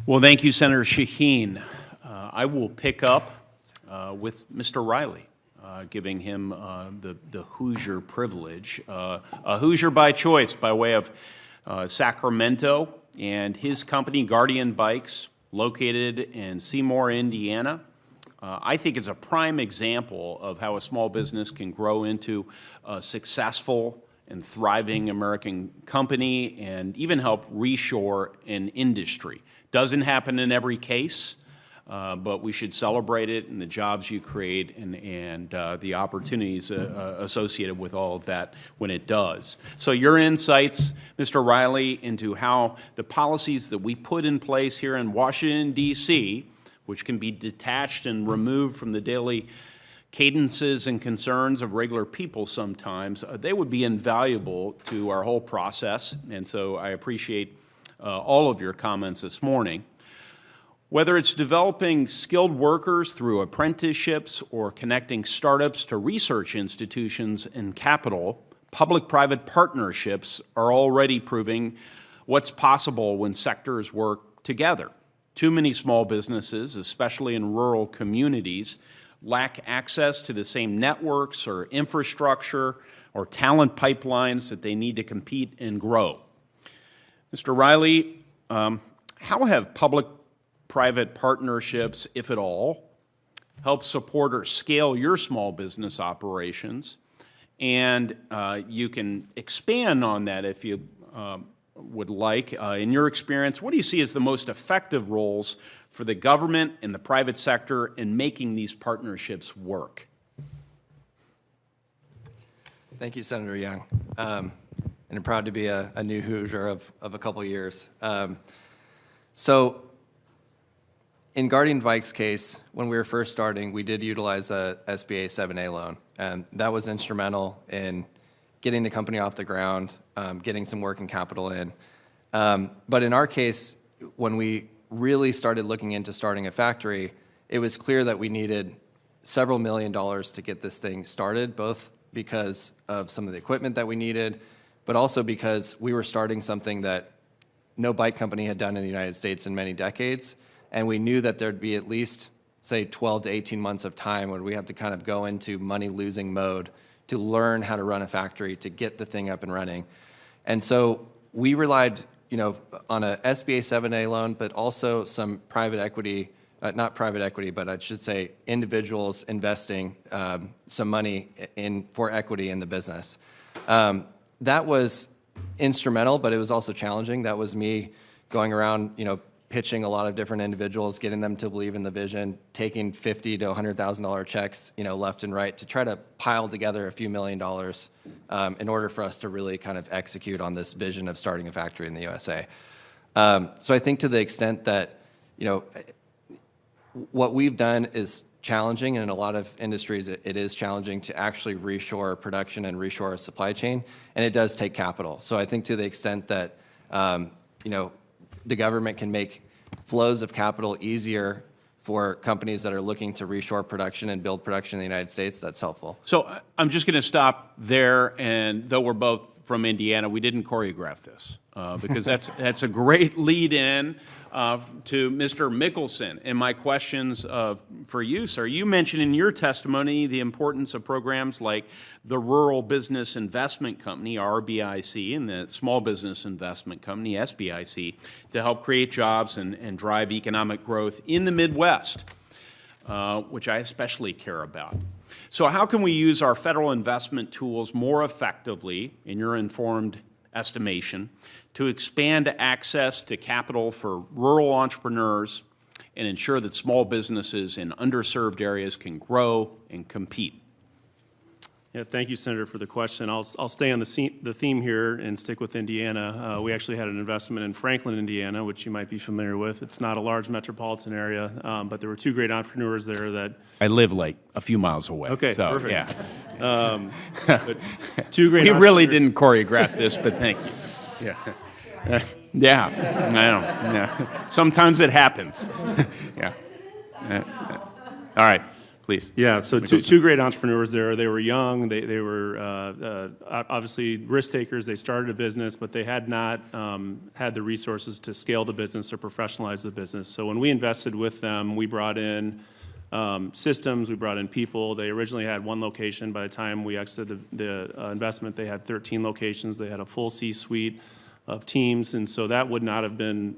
Well, thank you, Senator Shaheen. I will pick up with Mr. Riley, giving him the Hoosier privilege. A Hoosier by choice by way of Sacramento, and his company, Guardian Bikes, located in Seymour, Indiana, I think is a prime example of how a small business can grow into a successful and thriving American company and even help reshore an industry. Doesn't happen in every case, but we should celebrate it and the jobs you create and the opportunities associated with all of that when it does. So your insights, Mr. Riley, into how the policies that we put in place here in Washington, D.C., which can be detached and removed from the daily cadences and concerns of regular people sometimes, they would be invaluable to our whole process. And so I appreciate all of your comments this morning. Whether it's developing skilled workers through apprenticeships or connecting startups to research institutions and capital, public-private partnerships are already proving what's possible when sectors work together. Too many small businesses, especially in rural communities, lack access to the same networks or infrastructure or talent pipelines that they need to compete and grow. Mr. Riley, how have public-private partnerships, if at all, helped support or scale your small business operations? And you can expand on that if you would like. In your experience, what do you see as the most effective roles for the government and the private sector in making these partnerships work? Thank you, Senator Young. And I'm proud to be a new Hoosier of a couple years. So in Guardian Bike's case, when we were first starting, we did utilize a SBA 7A loan, and that was instrumental in getting the company off the ground, getting some working capital in. But in our case, when we really started looking into starting a factory, it was clear that we needed several $1 million to get this thing started, both because of some of the equipment that we needed, but also because we were starting something that no bike company had done in the United States in many decades, and we knew that there'd be at least, say, 12 to 18 months of time where we have to kind of go into money-losing mode to learn how to run a factory, to get the thing up and running. And so we relied, on a SBA 7A loan, but also some private equity, not private equity, but I should say individuals investing some money for equity in the business. That was instrumental, but it was also challenging. That was me going around, pitching a lot of different individuals, getting them to believe in the vision, taking $50,000 to $100,000 checks, left and right to try to pile together a few $1 million in order for us to really kind of execute on this vision of starting a factory in the USA. So I think to the extent that, what we've done is challenging, and in a lot of industries it is challenging to actually reshore production and reshore a supply chain, and it does take capital. So I think to the extent that, the government can make flows of capital easier for companies that are looking to reshore production and build production in the United States, that's helpful. So I'm just going to stop there, and though we're both from Indiana, we didn't choreograph this because that's a great lead-in to Mr. Mickelson. And my questions for you, sir, you mentioned in your testimony the importance of programs like the Rural Business Investment Company, RBIC, and the Small Business Investment Company, SBIC, to help create jobs and drive economic growth in the Midwest, which I especially care about. So how can we use our federal investment tools more effectively, in your informed estimation, to expand access to capital for rural entrepreneurs and ensure that small businesses in underserved areas can grow and compete? Yeah, thank you, Senator, for the question. I'll stay on the theme here and stick with Indiana. We actually had an investment in Franklin, Indiana, which you might be familiar with. It's not a large metropolitan area, but there were two great entrepreneurs there that... I live like a few miles away. Okay, so, perfect. Yeah. But two great We really didn't choreograph this, but thank you. Yeah. Yeah, I know. Yeah. Sometimes it happens. Yeah. All right. Please. Yeah, so two great entrepreneurs there. They were young. They were obviously risk takers. They started a business, but they had not had the resources to scale the business or professionalize the business. So when we invested with them, we brought in systems, we brought in people. They originally had one location. By the time we exited the investment, they had 13 locations. They had a full C-suite of teams, and so that would not have been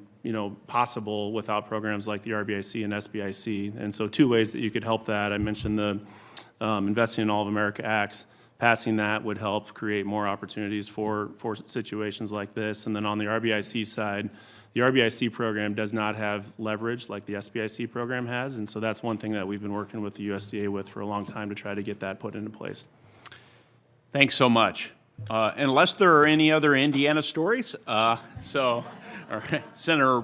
possible without programs like the RBIC and SBIC. And so two ways that you could help that. I mentioned the Investing in All of America Acts. Passing that would help create more opportunities for situations like this. And then on the RBIC side, the RBIC program does not have leverage like the SBIC program has. And so that's one thing that we've been working with the USDA with for a long time to try to get that put into place. Thanks so much. Unless there are any other Indiana stories, all right, Senator